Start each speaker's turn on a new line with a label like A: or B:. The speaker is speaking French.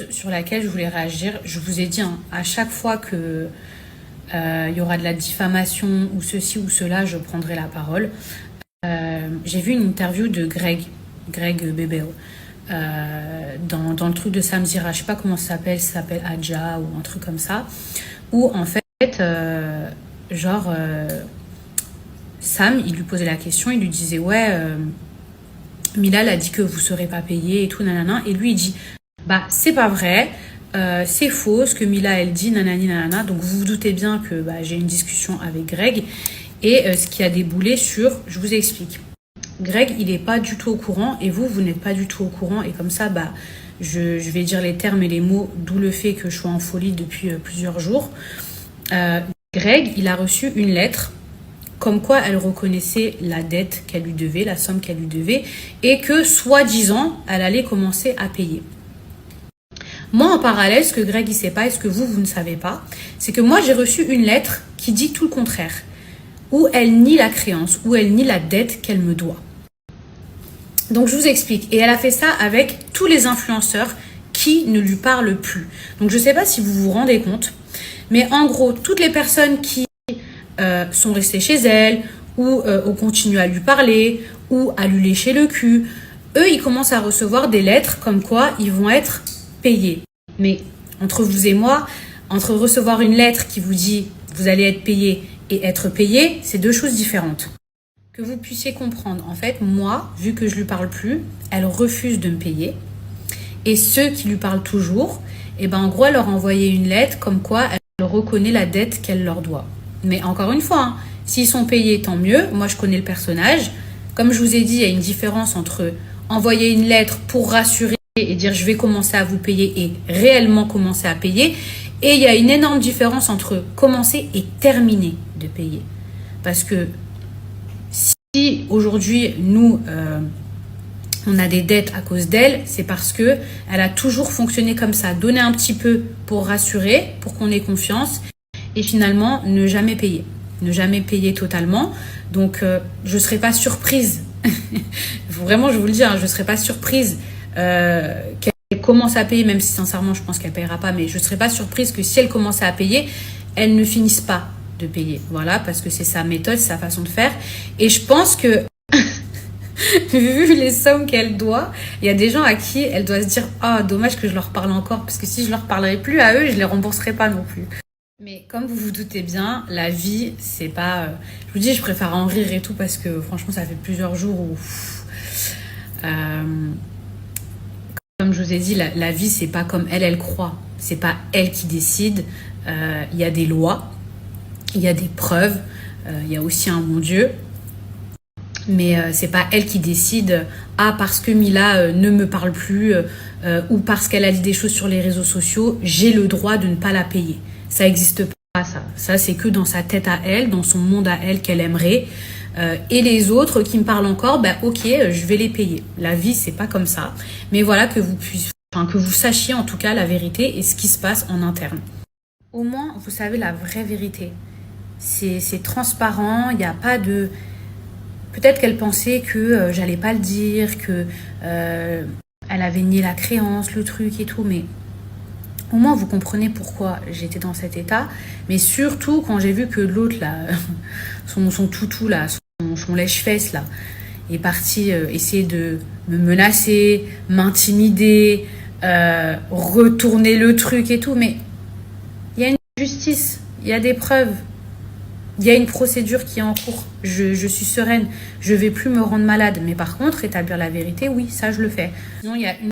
A: Sur laquelle je voulais réagir. Je vous ai dit, hein, à chaque fois que il y aura de la diffamation ou ceci ou cela, je prendrai la parole. J'ai vu une interview de Greg Bébéo, dans le truc de Samzira. Je sais pas comment ça s'appelle Adja ou un truc comme ça, où en fait, Sam, il lui posait la question, il lui disait ouais, Milal a dit que vous serez pas payé et tout, nanana, et lui il dit bah c'est pas vrai, c'est faux ce que Mila elle dit, nanani nanana. Donc vous vous doutez bien que j'ai une discussion avec Greg et ce qui a déboulé sur, je vous explique. Greg il est pas du tout au courant et vous n'êtes pas du tout au courant, et comme ça je vais dire les termes et les mots, d'où le fait que je sois en folie depuis plusieurs jours. Greg il a reçu une lettre comme quoi elle reconnaissait la dette qu'elle lui devait, la somme qu'elle lui devait, et que soi-disant elle allait commencer à payer. Moi, en parallèle, ce que Greg ne sait pas et ce que vous ne savez pas, c'est que moi, j'ai reçu une lettre qui dit tout le contraire, où elle nie la créance, où elle nie la dette qu'elle me doit. Donc, je vous explique. Et elle a fait ça avec tous les influenceurs qui ne lui parlent plus. Donc, je ne sais pas si vous vous rendez compte, mais en gros, toutes les personnes qui sont restées chez elle, ou ont continué à lui parler, ou à lui lécher le cul, eux, ils commencent à recevoir des lettres comme quoi ils vont être payé. Mais entre vous et moi, entre recevoir une lettre qui vous dit vous allez être payé et être payé, c'est deux choses différentes. Que vous puissiez comprendre, en fait, moi, vu que je lui parle plus, elle refuse de me payer. Et ceux qui lui parlent toujours, en gros, elle leur a envoyé une lettre comme quoi elle reconnaît la dette qu'elle leur doit. Mais encore une fois, s'ils sont payés, tant mieux. Moi, je connais le personnage. Comme je vous ai dit, il y a une différence entre envoyer une lettre pour rassurer et dire je vais commencer à vous payer et réellement commencer à payer. Et il y a une énorme différence entre commencer et terminer de payer. Parce que si aujourd'hui, nous, on a des dettes à cause d'elle, c'est parce que elle a toujours fonctionné comme ça. Donner un petit peu pour rassurer, pour qu'on ait confiance, et finalement ne jamais payer. Ne jamais payer totalement. Donc, je ne serais pas surprise. Vraiment, je vous le dis, je ne serais pas surprise qu'elle commence à payer, même si sincèrement je pense qu'elle ne payera pas, mais je ne serais pas surprise que si elle commençait à payer, elle ne finisse pas de payer. Voilà, parce que c'est sa méthode, sa façon de faire. Et je pense que, vu les sommes qu'elle doit, il y a des gens à qui elle doit se dire « Ah, dommage que je leur parle encore, parce que si je leur parlerai plus à eux, je les rembourserai pas non plus. » Mais comme vous vous doutez bien, la vie, c'est pas... je vous dis, je préfère en rire et tout, parce que franchement, ça fait plusieurs jours où... comme je vous ai dit, la vie, c'est pas comme elle croit. C'est pas elle qui décide. Il y a des lois, il y a des preuves, il y a aussi un bon Dieu. Mais c'est pas elle qui décide. Ah, parce que Mila ne me parle plus, ou parce qu'elle a dit des choses sur les réseaux sociaux, j'ai le droit de ne pas la payer. Ça n'existe pas, ça. Ça, c'est que dans sa tête à elle, dans son monde à elle qu'elle aimerait. Et les autres qui me parlent encore, ok, je vais les payer. La vie, c'est pas comme ça. Mais voilà, que vous sachiez en tout cas la vérité et ce qui se passe en interne. Au moins, vous savez la vraie vérité. C'est transparent, il n'y a pas de... Peut-être qu'elle pensait que j'allais pas le dire, que elle avait nié la créance, le truc et tout, mais au moins vous comprenez pourquoi j'étais dans cet état. Mais surtout quand j'ai vu que l'autre là, son toutou là, son lèche-fesse là, est parti essayer de me menacer, m'intimider, retourner le truc et tout. Mais il y a une justice, il y a des preuves, il y a une procédure qui est en cours. Je suis sereine, je vais plus me rendre malade. Mais par contre, établir la vérité, oui, ça je le fais. Sinon, il y a une